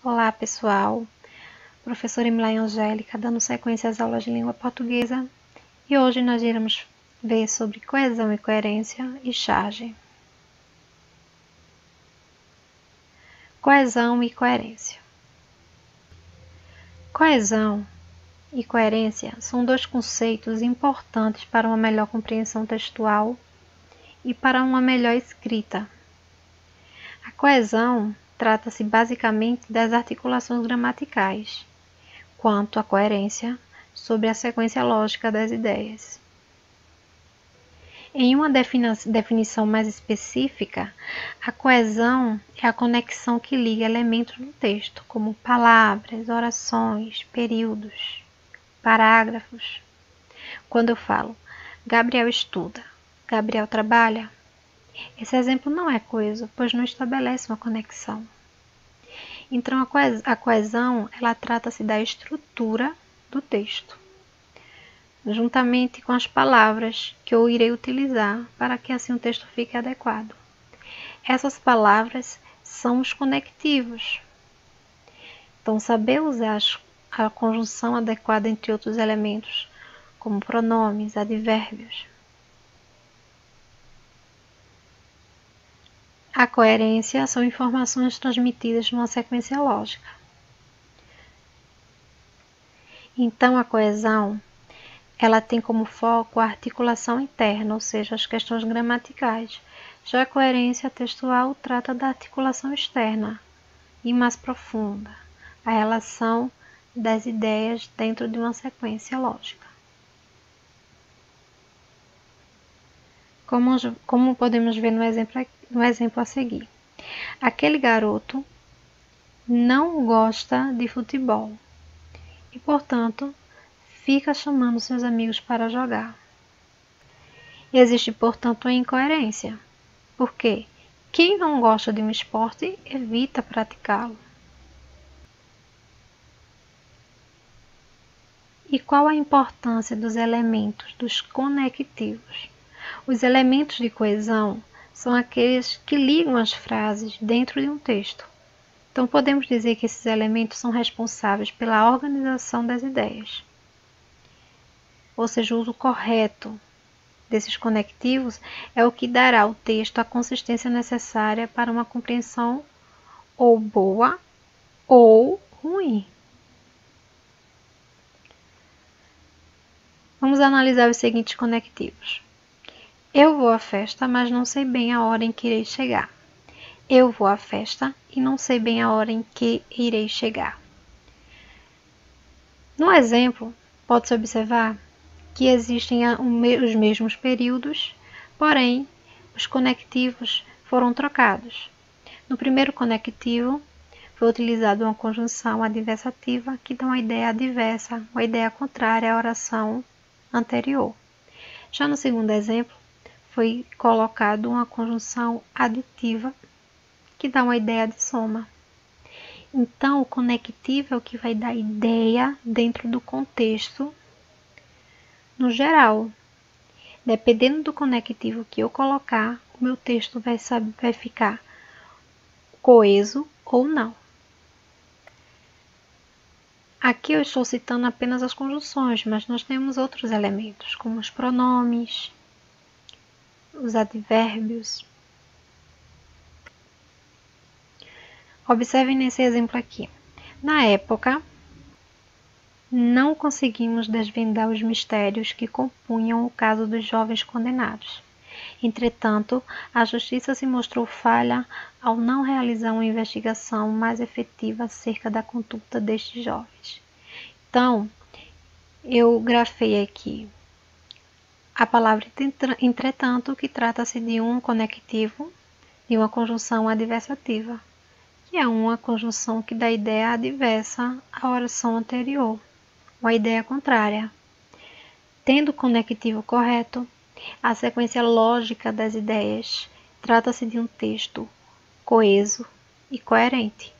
Olá, pessoal. Professora Emilaia Angélica, dando sequência às aulas de língua portuguesa. E hoje nós iremos ver sobre coesão e coerência e charge. Coesão e coerência. Coesão e coerência são dois conceitos importantes para uma melhor compreensão textual e para uma melhor escrita. A coesão trata-se basicamente das articulações gramaticais, quanto à coerência, sobre a sequência lógica das ideias. Em uma definição mais específica, a coesão é a conexão que liga elementos do texto, como palavras, orações, períodos, parágrafos. Quando eu falo, Gabriel estuda, Gabriel trabalha, esse exemplo não é coeso, pois não estabelece uma conexão. Então, a coesão, ela trata-se da estrutura do texto, juntamente com as palavras que eu irei utilizar para que assim o texto fique adequado. Essas palavras são os conectivos. Então, saber usar a conjunção adequada entre outros elementos, como pronomes, advérbios. A coerência são informações transmitidas numa sequência lógica. Então, a coesão, ela tem como foco a articulação interna, ou seja, as questões gramaticais. Já a coerência textual trata da articulação externa e mais profunda, a relação das ideias dentro de uma sequência lógica. Como podemos ver no exemplo a seguir. Aquele garoto não gosta de futebol e, portanto, fica chamando seus amigos para jogar. Existe, portanto, uma incoerência, porque quem não gosta de um esporte evita praticá-lo. E qual a importância dos elementos, dos conectivos? Os elementos de coesão são aqueles que ligam as frases dentro de um texto. Então, podemos dizer que esses elementos são responsáveis pela organização das ideias. Ou seja, o uso correto desses conectivos é o que dará ao texto a consistência necessária para uma compreensão ou boa ou ruim. Vamos analisar os seguintes conectivos. Eu vou à festa, mas não sei bem a hora em que irei chegar. Eu vou à festa e não sei bem a hora em que irei chegar. No exemplo, pode-se observar que existem os mesmos períodos, porém, os conectivos foram trocados. No primeiro conectivo, foi utilizada uma conjunção adversativa que dá uma ideia adversa, uma ideia contrária à oração anterior. Já no segundo exemplo, foi colocado uma conjunção aditiva que dá uma ideia de soma. Então, o conectivo é o que vai dar ideia dentro do contexto no geral. Dependendo do conectivo que eu colocar, o meu texto vai ficar coeso ou não. Aqui eu estou citando apenas as conjunções, mas nós temos outros elementos, como os pronomes, os advérbios. Observem nesse exemplo aqui. Na época, não conseguimos desvendar os mistérios que compunham o caso dos jovens condenados. Entretanto, a justiça se mostrou falha ao não realizar uma investigação mais efetiva acerca da conduta destes jovens. Então, eu grafei aqui a palavra entretanto, que trata-se de um conectivo, de uma conjunção adversativa, que é uma conjunção que dá ideia adversa à oração anterior, ou a ideia contrária. Tendo o conectivo correto, a sequência lógica das ideias trata-se de um texto coeso e coerente.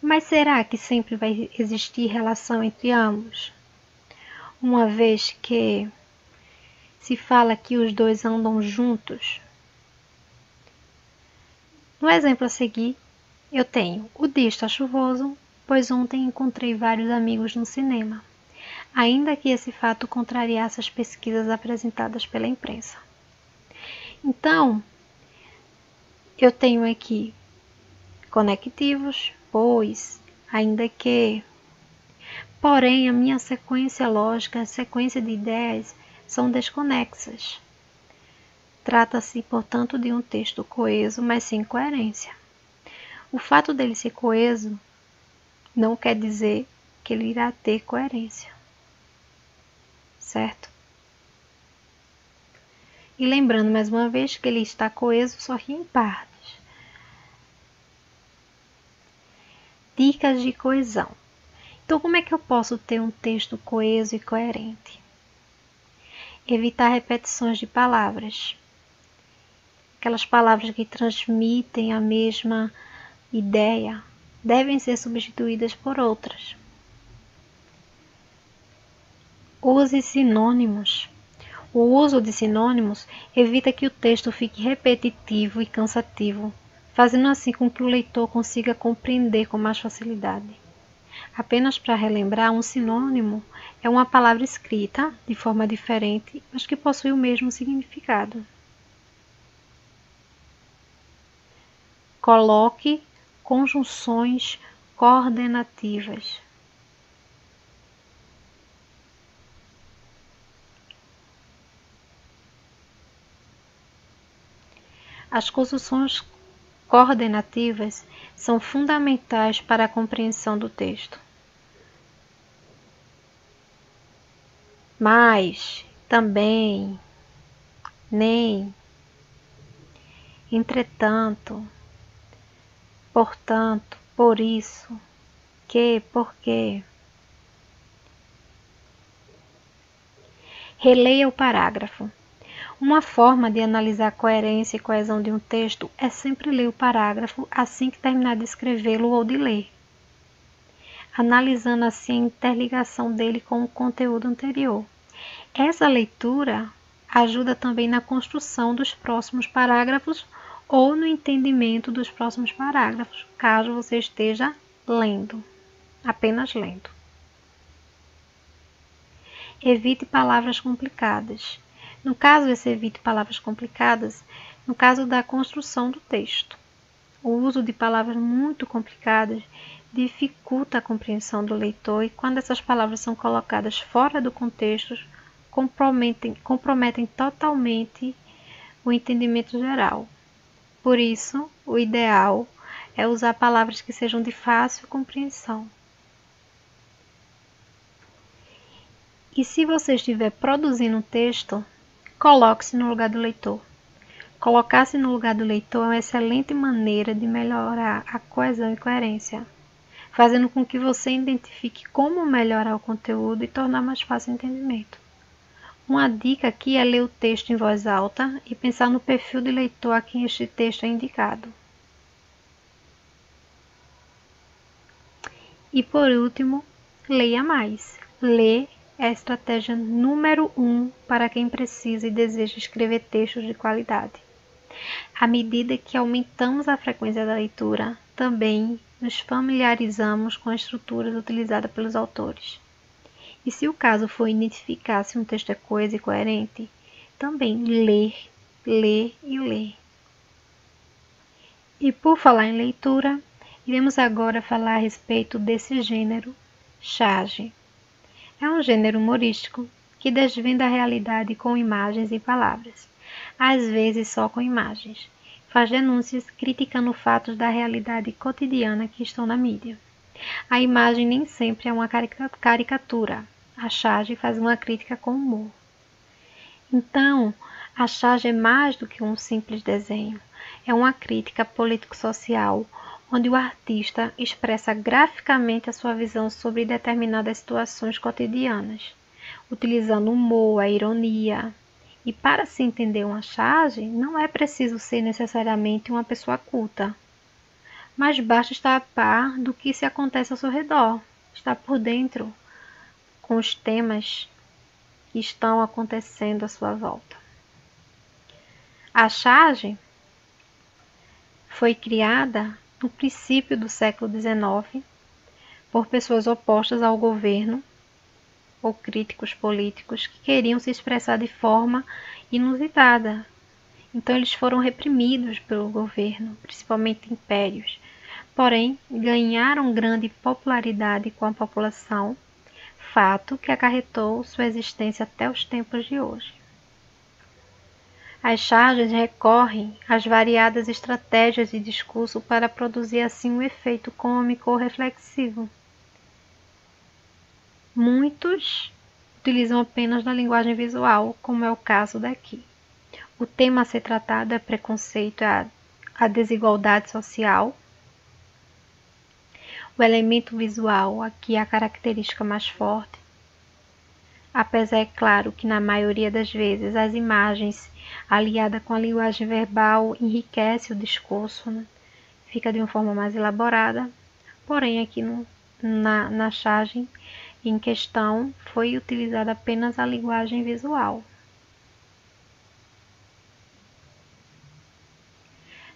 Mas será que sempre vai existir relação entre ambos? Uma vez que, se fala que os dois andam juntos? No exemplo a seguir, eu tenho: o dia está chuvoso, pois ontem encontrei vários amigos no cinema, ainda que esse fato contrariasse as pesquisas apresentadas pela imprensa. Então, eu tenho aqui conectivos, pois, ainda que. Porém, a minha sequência lógica, a sequência de ideias, são desconexas. Trata-se, portanto, de um texto coeso, mas sem coerência. O fato dele ser coeso não quer dizer que ele irá ter coerência, certo? E lembrando mais uma vez que ele está coeso só que em partes. Dicas de coesão. Então, como é que eu posso ter um texto coeso e coerente? Evitar repetições de palavras. Aquelas palavras que transmitem a mesma ideia devem ser substituídas por outras. Use sinônimos. O uso de sinônimos evita que o texto fique repetitivo e cansativo, fazendo assim com que o leitor consiga compreender com mais facilidade. Apenas para relembrar, um sinônimo é uma palavra escrita de forma diferente, mas que possui o mesmo significado. Coloque conjunções coordenativas. As conjunções coordenativas são fundamentais para a compreensão do texto. Mas, também, nem, entretanto, portanto, por isso, que, porque. Releia o parágrafo. Uma forma de analisar a coerência e coesão de um texto é sempre ler o parágrafo assim que terminar de escrevê-lo ou de ler, analisando assim a interligação dele com o conteúdo anterior. Essa leitura ajuda também na construção dos próximos parágrafos ou no entendimento dos próximos parágrafos, caso você esteja lendo, apenas lendo. Evite palavras complicadas. No caso desse evite palavras complicadas, no caso da construção do texto. O uso de palavras muito complicadas dificulta a compreensão do leitor e quando essas palavras são colocadas fora do contexto, comprometem totalmente o entendimento geral. Por isso, o ideal é usar palavras que sejam de fácil compreensão. E se você estiver produzindo um texto, coloque-se no lugar do leitor. Colocar-se no lugar do leitor é uma excelente maneira de melhorar a coesão e coerência, fazendo com que você identifique como melhorar o conteúdo e tornar mais fácil o entendimento. Uma dica aqui é ler o texto em voz alta e pensar no perfil de leitor a quem este texto é indicado. E por último, leia mais. Ler é a estratégia número 1 para quem precisa e deseja escrever textos de qualidade. À medida que aumentamos a frequência da leitura, também nos familiarizamos com as estruturas utilizadas pelos autores. E se o caso for identificar se um texto é coeso e coerente, também ler, ler e ler. E por falar em leitura, iremos agora falar a respeito desse gênero, charge. É um gênero humorístico que desvenda a realidade com imagens e palavras, às vezes só com imagens. Faz denúncias criticando fatos da realidade cotidiana que estão na mídia. A imagem nem sempre é uma caricatura. A charge faz uma crítica com humor. Então, a charge é mais do que um simples desenho. É uma crítica político-social, onde o artista expressa graficamente a sua visão sobre determinadas situações cotidianas, utilizando o humor, a ironia. E para se entender uma charge, não é preciso ser necessariamente uma pessoa culta, mas basta estar a par do que se acontece ao seu redor, estar por dentro com os temas que estão acontecendo à sua volta. A charge foi criada no princípio do século XIX por pessoas opostas ao governo ou críticos políticos que queriam se expressar de forma inusitada. Então eles foram reprimidos pelo governo, principalmente impérios. Porém, ganharam grande popularidade com a população, fato que acarretou sua existência até os tempos de hoje. As charges recorrem às variadas estratégias de discurso para produzir assim um efeito cômico ou reflexivo. Muitos utilizam apenas da linguagem visual, como é o caso daqui. O tema a ser tratado é preconceito, a desigualdade social. O elemento visual aqui é a característica mais forte. Apesar, é claro, que na maioria das vezes as imagens aliada com a linguagem verbal enriquece o discurso, né? Fica de uma forma mais elaborada. Porém, aqui na charge em questão foi utilizada apenas a linguagem visual.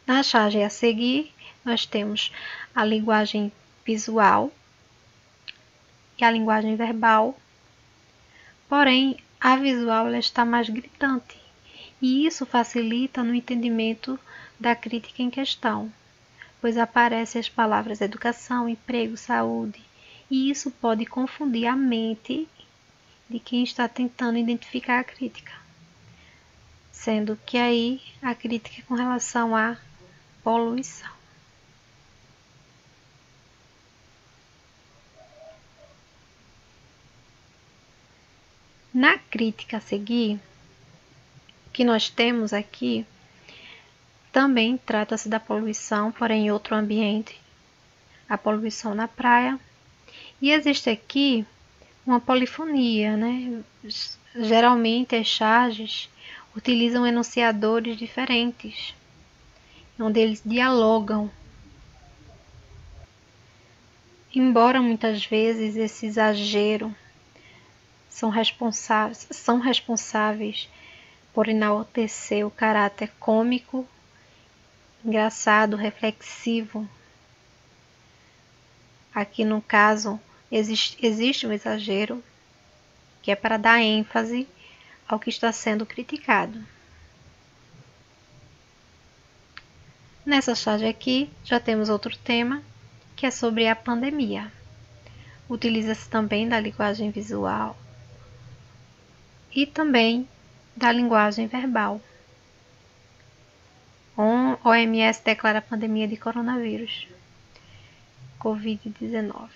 Na charge a seguir, nós temos a linguagem visual e a linguagem verbal. Porém, a visual ela está mais gritante, e isso facilita no entendimento da crítica em questão, pois aparecem as palavras educação, emprego, saúde, e isso pode confundir a mente de quem está tentando identificar a crítica, sendo que aí a crítica é com relação à poluição. Na crítica a seguir, o que nós temos aqui também trata-se da poluição, porém em outro ambiente, a poluição na praia. E existe aqui uma polifonia, né? Geralmente as charges utilizam enunciadores diferentes, onde eles dialogam. Embora muitas vezes esse exagero são responsáveis por enaltecer o caráter cômico, engraçado, reflexivo. Aqui no caso existe um exagero que é para dar ênfase ao que está sendo criticado. Nessa charge aqui já temos outro tema que é sobre a pandemia. Utiliza-se também da linguagem visual e também da linguagem verbal. OMS declara a pandemia de coronavírus, Covid-19.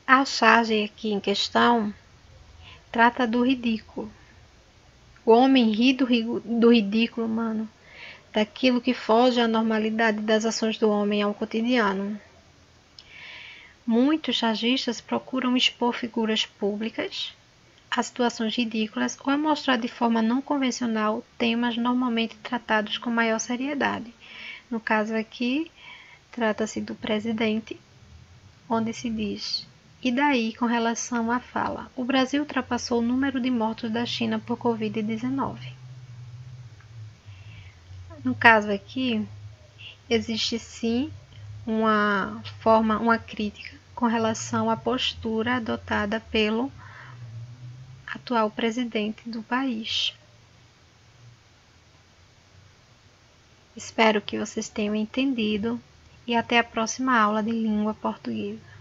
A charge aqui em questão trata do ridículo. O homem ri do ridículo, mano, daquilo que foge à normalidade das ações do homem ao cotidiano. Muitos chargistas procuram expor figuras públicas a situações ridículas ou a mostrar de forma não convencional temas normalmente tratados com maior seriedade. No caso aqui, trata-se do presidente, onde se diz: e daí com relação à fala? O Brasil ultrapassou o número de mortos da China por Covid-19. No caso aqui, existe sim uma crítica com relação à postura adotada pelo atual presidente do país. Espero que vocês tenham entendido e até a próxima aula de língua portuguesa.